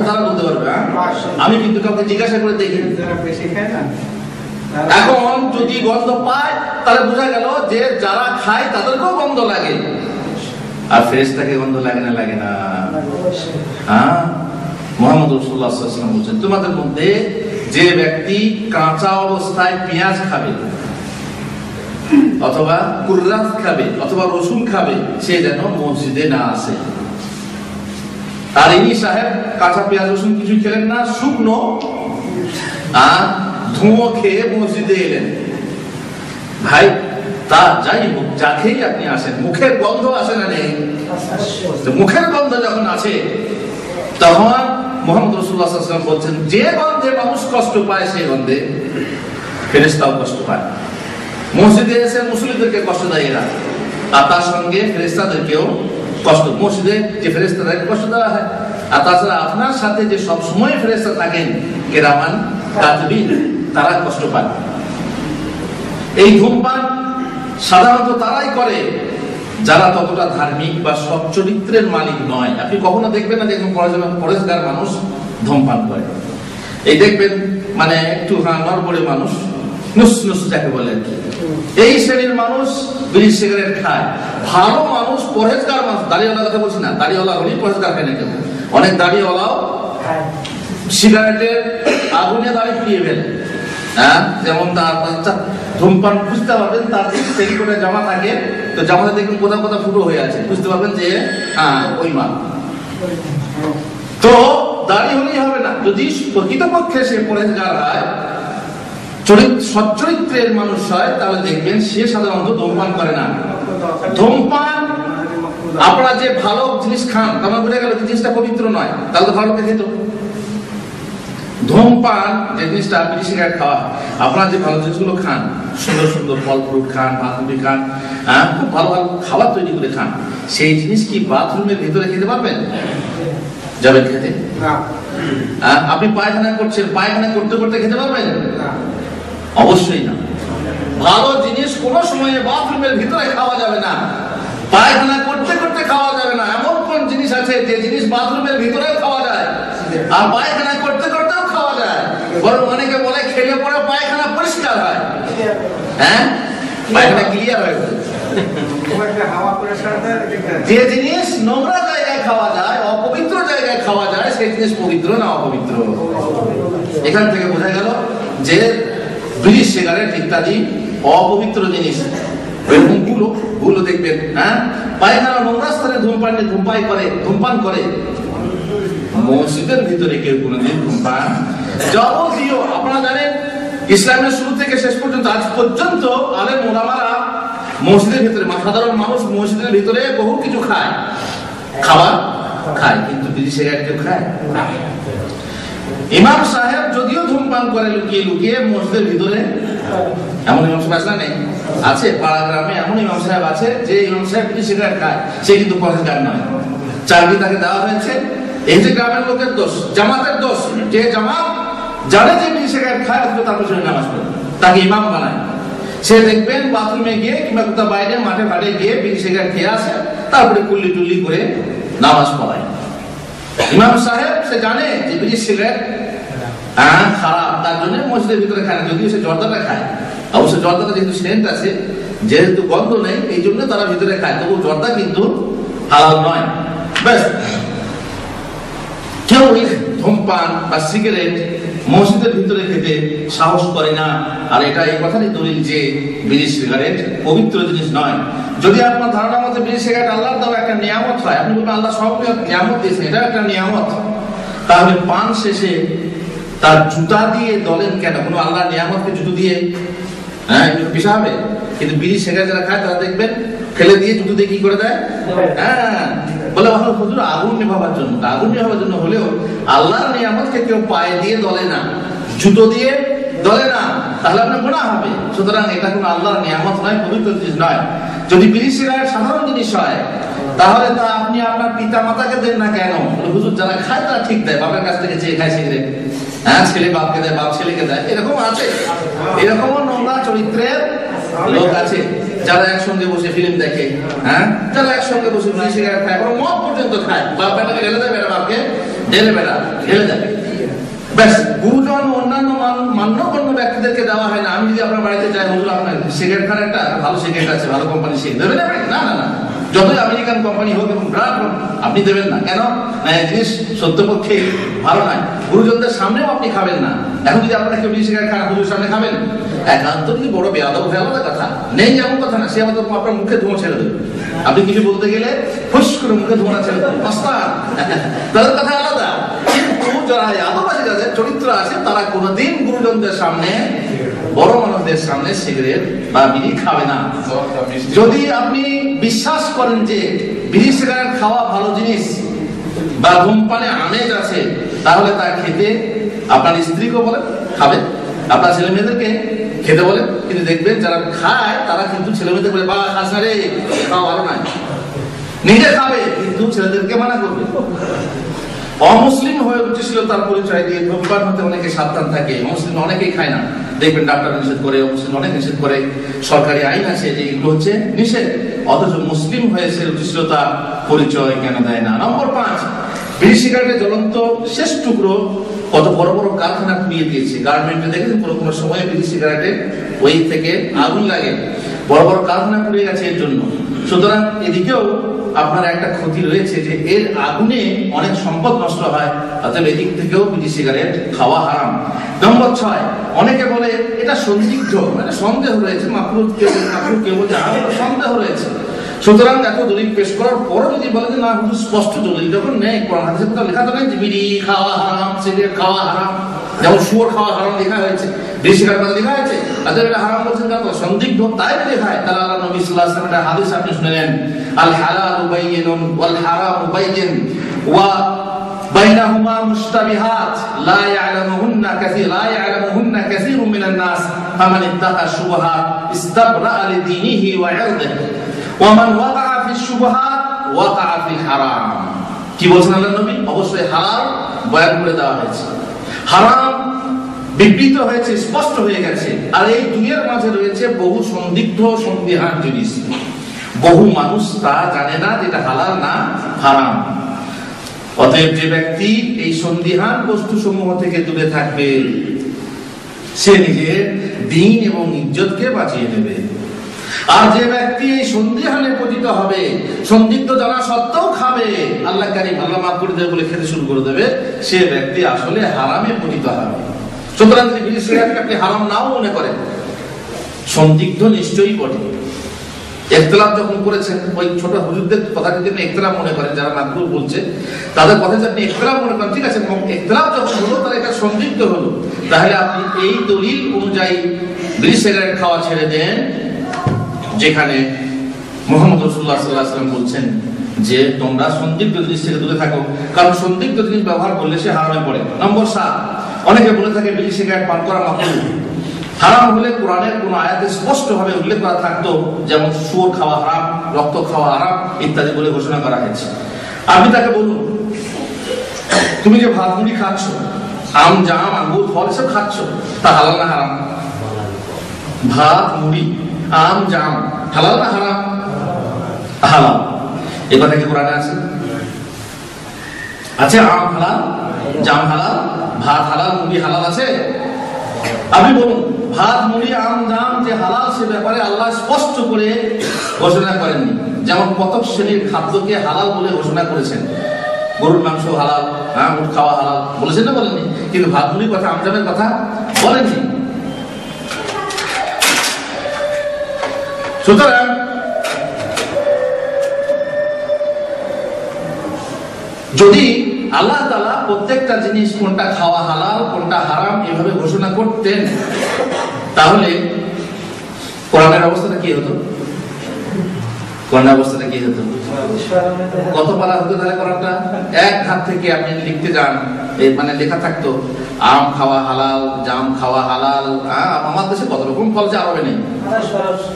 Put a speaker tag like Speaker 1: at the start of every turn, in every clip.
Speaker 1: তারা বলতে পারবে। আমি কিন্তু কাউকে জিজ্ঞাসা করে দেখি। এখন যদি গন্ধ পায় তাহলে বোঝা গেল যে যারা খায় তাদেরকেও গন্ধ লাগে, আর ফেরেশতাকে গন্ধ লাগে না? লাগে না। হ্যাঁ, মুহাম্মদ রাসূলুল্লাহ সাল্লাল্লাহু আলাইহি ওয়াসাল্লাম বলেছেন, তোমাদের মধ্যে যে ব্যক্তি কাঁচা অবস্থায় পেঁয়াজ খাবে অথবা কুররাত খাবে অথবা রসুন খাবে সে যেন মসজিদে না আসে। আর ইনি সাহেব কাঁচা পেঁয়াজ রসুন কিছু খেলেন না, শুকনো ধুঁয়ো খেয়ে মসজিদে এলেন। ভাই তা যাই হোক, যা খেয়েই আপনি আসেন, মুখের গন্ধ আসে না নেই? মুখের গন্ধ যখন আছে তখন মুহাম্মদ রাসূলুল্লাহ সাল্লাল্লাহু আলাইহি ওয়াসাল্লাম বলছেন, যে গন্ধে মানুষ কষ্ট পায় সেই গন্ধে ফেরেশতাও কষ্ট পায়। মসজিদে এসে মুসলিমদেরকে কষ্ট দেয় এরা, আর তার সঙ্গে ফেরেশতাদেরকেও কষ্ট, মসজিদে যে ফেরেশতাদেরকে কষ্ট দেওয়া হয়। আর তাছাড়া আপনার সাথে যে সব সময় ফেরেশতা থাকেন কিরামান কাতিবিন, তারা কষ্ট পায়। এই ধূমপান সাধারণত তারাই করে যারা ততটা ধার্মিক বা সৎ চরিত্রের মালিক নয়। আপনি কখনো দেখবেন না যে একজন পরেশগার মানুষ ধূমপান করে। এই দেখবেন মানে একটু নড়বড়ে মানুষ, নুস নুস যাকে বলে, এই শ্রেণীর মানুষ বিড়ি সিগারেট খায়। ভালো মানুষ, পরেশগার মানুষ, দাড়িওয়ালা কথা বলছি না, দাড়িওয়ালা হলেই পরেশগার খায় না কেউ। অনেক দাড়িওয়ালাও সিগারেটের আগুনে দাড়ি পুড়িয়ে ফেলে। হ্যাঁ, যেমন তার ধূমপান বুঝতে পারবেন, তার টেলিকোটে জামা থাকে, তো জামাতে দেখবেন কোথাও কোথাও ফুটো হয়ে আছে, বুঝতে পারবেন যে হ্যাঁ ওই মাল। তো দাড়ি হলেই হবে না, যদি প্রকৃতপক্ষে সে পরেশগার হয়, সচ্চরিত্রের মানুষ হয়, তাহলে দেখবেন সে সাধারণত ধূমপান করে না। ধূমপান আপনারা যে ভালো জিনিস খান, আমার বোঝা গেল জিনিসটা পবিত্র নয়, তাহলে তো ভালো খেত। ধূমপান যে জিনিসটা, বিড়ি সিগারেট খাওয়া, আপনারা যে ভালো জিনিসগুলো খান, সুন্দর সুন্দর ফল ফ্রুট খান, ভাতরুটি খান, খুব ভালো ভালো খাবার তৈরি করে খান, সেই জিনিস কি বাথরুমের ভিতরে খেতে পারবেন? যাবেন খেতে? আপনি পায়খানা করছেন, পায়খানা করতে করতে খেতে পারবেন? অবশ্যই না। ভালো জিনিস কোন সময়ে বাথরুমের ভিতরে খাওয়া যাবে না, পায়খানা করতে করতে খাওয়া যাবে না। এমন কোন জিনিস আছে যে জিনিস বাথরুমের ভিতরে খাওয়া যায় আর পায়খানা করতে করতেও খাওয়া যায়? বরং অনেকে বলে খেলে পরে পায়খানা পরিষ্কার হয়। হ্যাঁ, পায়খানা ক্লিয়ার হয়ে যায়। যে জিনিস নোংরা জায়গায় খাওয়া যায়, অপবিত্র জায়গায় খাওয়া যায়, সেই জিনিস পবিত্র না অপবিত্র? এখান থেকে বোঝা গেল যে বিড়ি সিগারেট ইত্যাদি অপবিত্র জিনিস। গুলো দেখবেন, হ্যাঁ, পায়খানা নোংরা স্থানে ধূমপান করে। মসজিদের ভিতরে কেউ কোনদিন ধূমপান, যাবতীয় আপনারা জানেন ইসলামের শুরু থেকে শেষ পর্যন্ত আজ পর্যন্ত আলেম ওলামারা মসজিদের ভিতরে, সাধারণ মানুষ মসজিদের ভিতরে বহু কিছু খায়, খাবার খায়, কিন্তু বিড়ি সিগারেট কেউ খায়? ইমাম সাহেব যদিও ধূমপান করে লুকিয়ে লুকিয়ে মসজিদের ভিতরে, এমন ইমাম সাহেব আছে নেই? আছে, পাড়া গ্রামে এমন ইমাম সাহেব আছে যে ইমাম সাহেব বিড়ি সিগারেট খায়, সে কিন্তু পরেশগার নয়। চাকরি তাকে দেওয়া হয়েছে। এই যে গ্রামের লোকের দোষ, জামাতের দোষ, যে জামাত জানে যে বিড়ি সিগারেট খায়, অথচ তার পেছনে নামাজ পড়ে, তাকে ইমাম বানায়। সে দেখবেন বাথরুমে গিয়ে কিংবা কোথাও বাইরে মাঠে ঘাটে গিয়ে বিড়ি সিগারেট খেয়ে আসে, তারপরে কুল্লি টুল্লি করে নামাজ পড়ায়। ইমাম সাহেব সে জানে যে বিড়ি সিগারেট খারাপ, তার জন্য মসজিদের ভিতরে খায় না, যদিও সে জর্দাটা খায়। অবশ্য জর্দাটা যেহেতু সেন্ট আছে, যেহেতু গন্ধ নেই, এই জন্য তারা ভিতরে খায়, তবু জর্দা কিন্তু হালাল নয়। ব্যাস, কেউ ধূমপান বা সিগারেট মসজিদের ভিতরে খেতে সাহস করে না। আর এটা এই কথারই দলিল যে বিড়ি সিগারেট পবিত্র জিনিস নয়। যদি আপনার ধারণা মতে বিড়ি সিগারেট আল্লাহর দেওয়া একটা নিয়ামত হয়, আপনি বলবেন আল্লাহ সব নিয়ামত দিয়েছেন, এটা একটা নিয়ামত, তাহলে পান শেষে তার জুতা দিয়ে দলেন কেন? কোনো আল্লাহর নিয়ামতকে জুতো দিয়ে একটু পিছা হবে? কিন্তু বিড়ি সিগারেট যারা খায় তারা দেখবেন ফেলে দিয়ে জুতো দিয়ে কি করে দেয়? হ্যাঁ, বলে ভালো হুজুর আগুন নেভাবার জন্য। আগুন নেভাবার জন্য হলেও আল্লাহর নিয়ামতকে কেউ পায়ে দিয়ে দলে না, জুতো দিয়ে দলে না, তাহলে আপনার গুনাহ হবে। সুতরাং এটা কোনো আল্লাহর নিয়ামত নয়, পবিত্র জিনিস নয়। যদি বিড়ি সিগারেট সাধারণ জিনিস হয়, তাহলে তা আপনি আপনার পিতা মাতাকে দেন না কেন? হুজুর যারা খায় তারা ঠিক দেয়, বাপের কাছ থেকে চেয়ে খায় সিগারেট। হ্যাঁ, ছেলে বাপকে দেয়, বাপ ছেলেকে দেয়, এরকম আছে। এরকমও নোংরা চরিত্রের লোক আছে যারা একসঙ্গে বসে ফিল্ম দেখে, হ্যাঁ, যারা একসঙ্গে বসে বিড়ি সিগারেট খায়, মদ পর্যন্ত খায়, বাপ বেটাকে ঢেলে দেয়, বেটা বাপকে ঢেলে বেড়া ঢেলে যাবে। ব্যাস, গুরুজন অন্যান্য মান্যগণ্য ব্যক্তিদেরকে দেওয়া হয় না। আমি যদি আপনার বাড়িতে যাই, হুজুর আপনার সিগারেট খান, একটা ভালো সিগারেট আছে, ভালো কোম্পানি, সিগারেট দেবেন না? না না, যতই আমেরিকান কোম্পানি হোক এবং ব্র্যান্ড হোক আপনি দেবেন না। কেন? না, এই জিনিস সত্যপক্ষে ভালো নয়। গুরুজনদের সামনেও আপনি খাবেন না। এখন যদি আপনারা কেউ সিগারেট খান, হুজুর সামনে খাবেন, একান্ত যদি বড় বেয়াদব হয়ে আলাদা কথা, নেই এমন কথা না। সে আমাদের আপনার মুখে ধোঁয়া ছেড়ে দেবে। আপনি কিছু বলতে গেলে ফুস করে মুখে ধোঁয়া ছেড়ে দেবে, তাদের কথা আলাদা। কিন্তু যারা আদবাসী, যাদের চরিত্র আছে, তারা কোনোদিন গুরুজনদের সামনে, বড় মানুষদের সামনে সিগারেট বা বিড়ি খাবে না। যদি আপনি বিশ্বাস করেন যে বিড়ি সিগারেট খাওয়া ভালো জিনিস বা ধূমপানে আমেজ আছে, তাহলে তা খেতে আপনার স্ত্রীকেও বলেন খাবে, আপনার ছেলে মেয়েদেরকে খেতে বলেন। কিন্তু দেখবেন যারা খায় তারা কিন্তু ছেলে মেয়েদের বলে, বা খাস না রে, খাওয়া ভালো নয়। নিজে খাবে কিন্তু ছেলেদেরকে মানা করবে। অমুসলিম হয়ে উঠেছিল তার পরিচয় দিয়ে ধূমপান হতে অনেকে সাবধান থাকে। অমুসলিম অনেকেই খায় না, দেখবেন ডাক্তার নিষেধ করে, অমুসলিম অনেক নিষেধ করে, সরকারি আইন আছে যে এগুলো হচ্ছে নিষেধ। অথচ মুসলিম হয়েছে উঠেছিল তার পরিচয় কেন দেয় না? নম্বর 5, বিড়ি সিগারেটের জ্বলন্ত শেষ টুকরো কত বড় বড় কারখানা পুড়িয়ে দিয়েছে। গার্মেন্টে দেখেন কোনো সময় বিড়ি সিগারেটে ওই থেকে আগুন লাগে, বড় বড় কারখানা পুড়িয়ে গেছে এর জন্য। সুতরাং এদিকেও আপনার একটা ক্ষতি রয়েছে যে এর আগুনে অনেক সম্পদ নষ্ট হয়। অর্থাৎ এদিক থেকেও বিড়ি সিগারেট খাওয়া হারাম। নম্বর 6, অনেকে বলে এটা সন্দিগ্ধ, মানে সন্দেহ রয়েছে, মাকরুহ কেউ বলছে সন্দেহ রয়েছে। সুতরাং এত দলিল পেশ করার পরও যদি বলে যে না, হুজুর স্পষ্ট দলিল যখন নেই, কোরআন হাদিসে কোথাও লেখা তো নেই যে বিড়ি খাওয়া হারাম, সিগারেট খাওয়া হারাম, যেমন শুয়োর খাওয়া হারাম লেখা হয়েছে, বিড়ি সিগারেট লেখা হয়েছে। আচ্ছা, এটা হারাম বলছেন কেন? সন্দিগ্ধ তাই লেখা হয়। তাহলে আল্লাহ নবী সাল্লাল্লাহু আলাইহি ওয়াসাল্লাম হাদিস আপনি শুনলেন, আল হালালু বাইয়িনুন ওয়াল হারামু বাইয়িন ওয়া বাইনাহুমা মুশতাবিহাত লা ইয়ালামুহুন্না কাসীরুম মিনান নাস ফামান ইত্তাকা শুবহাত ইস্তাবরা'a লিদীনিহি ওয়া ইরদিহি ওয়া মান ওয়াকা'a ফিশ শুবহাত ওয়াকা'a ফিল হারাম। কি বলছেন আল্লাহ নবী? অবশ্যই হালাল বয়ান করে দেওয়া হয়েছে, হারাম বিবৃত হয়েছে, স্পষ্ট হয়ে গেছে। আর এই দুনিয়ার মাঝে রয়েছে বহু সন্দিগ্ধ সন্দিহান জিনিস। বহু মানুষ তা জানে না যেটা হালাল না হারাম। অতএব যে ব্যক্তি এই সন্দিহান বস্তু সমূহ থেকে দূরে থাকবে, সে নিজের দ্বীন এবং ইজ্জতকে বাঁচিয়ে নেবে। আর যে ব্যক্তি এই সন্দিহানে পতিত হবে, সন্দিগ্ধ জানা সত্ত্বেও খাবে, আল্লাহ কারীম আল্লাহ মাফ করে দেবে বলে খেতে শুরু করে দেবে, সে ব্যক্তি আসলে হারামে পতিত হবে। সুতরাং যদি বিড়ি সিগারেটকে আপনি হারাম নাও মনে করেন, সন্দিগ্ধ নিশ্চয়ই বটে। ইখতিলাফ যখন করেছেন, ওই ছোট হুজুরদের কথা যদি আপনি ইখতিলাফ মনে করেন, যারা মাকরুহ বলছে তাদের কথা যদি আপনি ইখতিলাফ মনে করেন, ঠিক আছে, ইখতিলাফ যখন হলো তাহলে এটা সন্দিগ্ধ হলো, তাহলে আপনি এই দলিল অনুযায়ী বিড়ি সিগারেট খাওয়া ছেড়ে দেন, যেখানে মুহাম্মদ রাসূলুল্লাহ সাল্লাল্লাহু আলাইহি ওয়াসাল্লাম বলছেন যে তোমরা সন্দিগ্ধ জিনিস থেকে দূরে থাকো, কারণ সন্দিগ্ধ জিনিস ব্যবহার করলে সে হারামে পড়ে। নম্বর 7, অনেকে বলে থাকে বিড়ি সিগারেট পান করা মাকরুহ। হারাম হলে কোরআনের কোন আয়াতে স্পষ্ট ভাবে উল্লেখ করা থাকতো, যেমন শুয়োর খাওয়া হারাম, রক্ত খাওয়া হারাম ইত্যাদি বলে ঘোষণা করা হয়েছে। আপনি তাকে বলুন, তুমি যে ভাত মুড়ি খাচ্ছ, আম জাম আঙ্গুর ফল এসব খাচ্ছ, তা হালাল না হারাম? ভাত মুড়ি আম জাম হালাল না হারাম? হালাল। এ কথা কি কোরআনে আছে? আছে? আম হালাল, জাম হালাল, ভাত হালাল, মুড়ি হালাল আছে? আপনি বলুন, ভাত মুড়ি আম জাম যে হালাল, সে ব্যাপারে আল্লাহ স্পষ্ট করে ঘোষণা করেননি। যেমন কতক শ্রেণীর খাদ্যকে হালাল বলে ঘোষণা করেছেন, গরুর মাংস হালাল, উট খাওয়া হালাল বলেছেন না? বলেননি। কিন্তু ভাত মুড়ির কথা, আম জামের কথা বলেননি। সুতরাং যদি আল্লাহ তাআলা প্রত্যেকটা জিনিস কোনটা খাওয়া হালাল কোনটা হারাম এভাবে ঘোষণা করতেন, তাহলে কোরআনের অবস্থাটা কি হতো? কোরআনের অবস্থাটা কি হতো? কত পারা হতো তাহলে কোরআনটা? এক হাত থেকে আপনি লিখতে যান, মানে লেখা থাকতো আম খাওয়া হালাল, জাম খাওয়া হালাল। আমার দেশে কত রকম ফল যে আরবে নেই,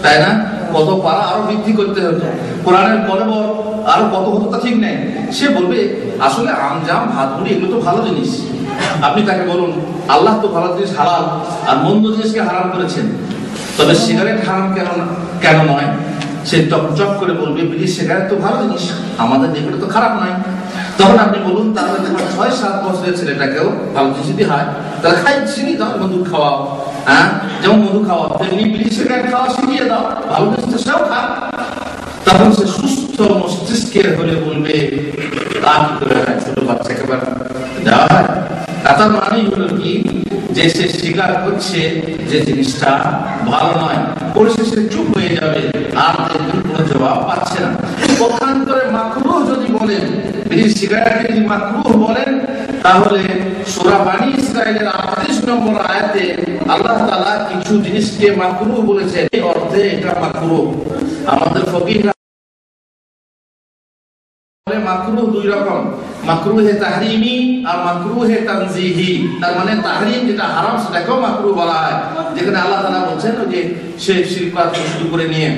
Speaker 1: তাই না? কত পারা আরো বৃদ্ধি করতে হতো। কোরআনের বরাবর আরো কত হতো তা ঠিক নেই। সে বলবে আসলে আম জাম ভাত মুড়ি এগুলো তো ভালো জিনিস। আপনি তাকে বলুন আল্লাহ তো ভালো জিনিস হালাল আর মন্দ জিনিসকে হারাম করেছেন, তবে সিগারেট হারাম কেন নয়? সে চক করে বলবে বিড়ি সিগারেট তো ভালো জিনিস, আমাদের এগুলো তো খারাপ নয়। তখন আপনি বলুন তাহলে তোমার 6-7 বছরের ছেলেটাকেও ভালো জিনিস যদি হয় তাহলে খাইছিনি দাও, মধু খাওয়াও। হ্যাঁ, যেমন মধু খাওয়া তেমনি বিড়ি সিগারেট খাওয়া শিখিয়ে দাও, ভালো জিনিস তো সেও খা। তখন সে সুস্থ মস্তিষ্কের হলে বলবে তা কি করে হয়, ছোট বাচ্চাকে দেওয়া হয়। তার মানে হলো কি যে সে স্বীকার করছে যে জিনিসটা ভালো নয়, পরিশেষে চুপ হয়ে যাবে আর কোনো জবাব পাচ্ছে না। পক্ষান্তরে মাকরুহ যদি বলেন, বিড়ি সিগারেটকে যদি মাকরুহ বলেন, তাহলে সূরা বনী ইসরাঈলের 38 নম্বর আয়াতে আল্লাহ তাআলা কিছু জিনিসকে মাকরুহ বলেছেন, এই অর্থে এটা মাকরুহ। আমাদের ফকিহরা মাকরুহ দুই রকম, মাকরুহে তাহরিমি আর মাকরুহে তানজিহি। তার মানে তাহরিম যেটা হারাম সেটাকেও মাকরুহ বলা হয়, যেখানে আল্লাহ তাআলা বলেন যে সে শিরক থেকে শুরু করে নিয়ে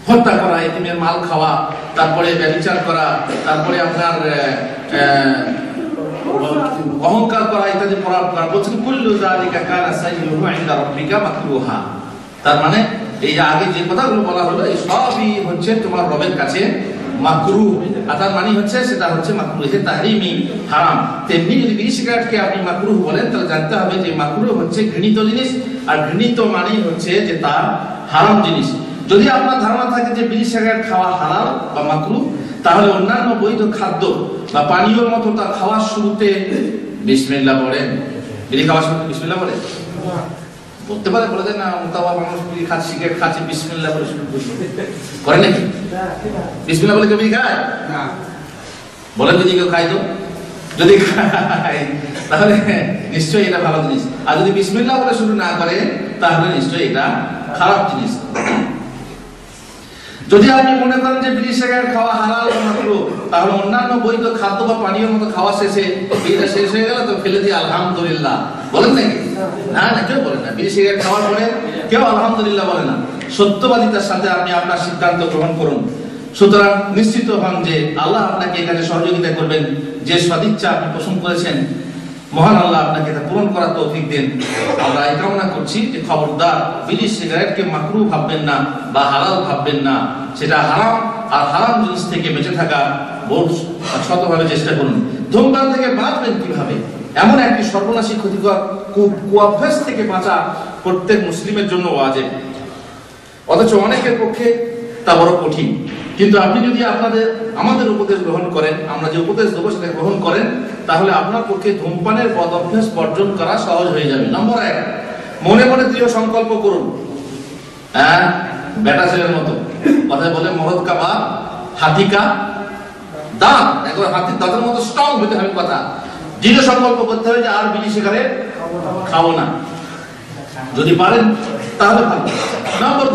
Speaker 1: হত্যা করা, এতিমের মাল খাওয়া, তারপরে ব্যভিচার করা, তারপরে আপনার অহংকার করা ইত্যাদি বলছেন কুল্লু যালিকা কানা সাইয়্যুহু ইনদা রাব্বিকা মাকরুহা। তার মানে এই আগে যে কথাগুলো বলা হলো এই সবই হচ্ছে তোমার রবের কাছে মাকরুহ। তার মানে হচ্ছে সেটা হচ্ছে মাকরুহে তাহরিমি, হারাম। তেমনি যদি বিড়ি সিগারেটকে আপনি মাকরুহ বলেন তাহলে জানতে হবে যে মাকরুহ হচ্ছে ঘৃণিত জিনিস, আর ঘৃণিত মানেই হচ্ছে যে তার হারাম জিনিস। যদি আপনার ধারণা থাকে যে বিড়ি সিগারেট খাওয়া হালাল বা মাকরুহ, তাহলে অন্যান্য বৈধ খাদ্য বা পানীয়র মতো তা খাওয়ার শুরুতে বিসমিল্লাহ পড়েন। বিড়ি খাওয়ার শুরুতে বিসমিল্লাহ পড়ে বলতে পারে, বলে দেন না মোতাবা মানুষ বিড়ি খাচ্ছে সিগারেট খাচ্ছে বিসমিল্লাহ বলে শুরু করে নাকি? বিসমিল্লাহ বলে কেউ বিড়ি খায় না? বলেন যদি কেউ খায়, তো যদি খায় তাহলে নিশ্চয়ই এটা ভালো জিনিস, আর যদি বিসমিল্লাহ বলে শুরু না করে তাহলে নিশ্চয়ই এটা খারাপ জিনিস। যদি আপনি মনে করেন যে বিড়ি সিগারেট খাওয়া হালাল বা মাকরুহ, তাহলে অন্যান্য বৈধ খাদ্য বা পানীয়ের মতো খাওয়া শেষে বিড়িটা শেষ হয়ে গেল তো ফেলে দিয়ে আলহামদুলিল্লাহ বলেন নাকি? না, কেউ বলে না। বিড়ি সিগারেট খাওয়ার পরে কেউ আলহামদুলিল্লাহ বলে না। সত্যবাদিতার সাথে আপনি আপনার সিদ্ধান্ত গ্রহণ করুন। সুতরাং নিশ্চিত হন যে আল্লাহ আপনাকে এখানে সহযোগিতা করবেন। যে সদিচ্ছা আপনি পোষণ করেছেন, মহান আল্লাহ আপনাকে এটা পূরণ করার তৌফিক দেন। আমরা এই কামনা করছি যে খবরদার বিড়ি সিগারেটকে মাকরুহ ভাববেন না বা হালাল ভাববেন না, সেটা হারাম। আর হারাম জিনিস থেকে বেঁচে থাকা বহু শতভাবে চেষ্টা করুন। ধূমপান থেকে বাঁচবেন কিভাবে? এমন একটি সর্বনাশী ক্ষতিকর কুঅভ্যাস থেকে বাঁচা প্রত্যেক মুসলিমের জন্য ওয়াজিব, অথচ অনেকের পক্ষে তা বড় কঠিন। কিন্তু আপনি যদি আমাদের উপদেশ গ্রহণ করেন, আমরা যে উপদেশ দেবো সেটা গ্রহণ করেন, তাহলে আপনার পক্ষে ধূমপানের বদ অভ্যাস বর্জন করা সহজ হয়ে যাবে। নম্বর 1, মনে মনে দৃঢ় সংকল্প করুন। হ্যাঁ, বেটা ছেলের মতো কথায় বলে মরদ কা বাপ হাতি কা দাঁত, একবার হাতির দাঁতের মতো স্ট্রং হতে হবে কথা। দৃঢ় সংকল্প করতে হবে যে আর বিড়ি সিগারেট খাবো না। যদি পারেন তাহলে ভালো। নম্বর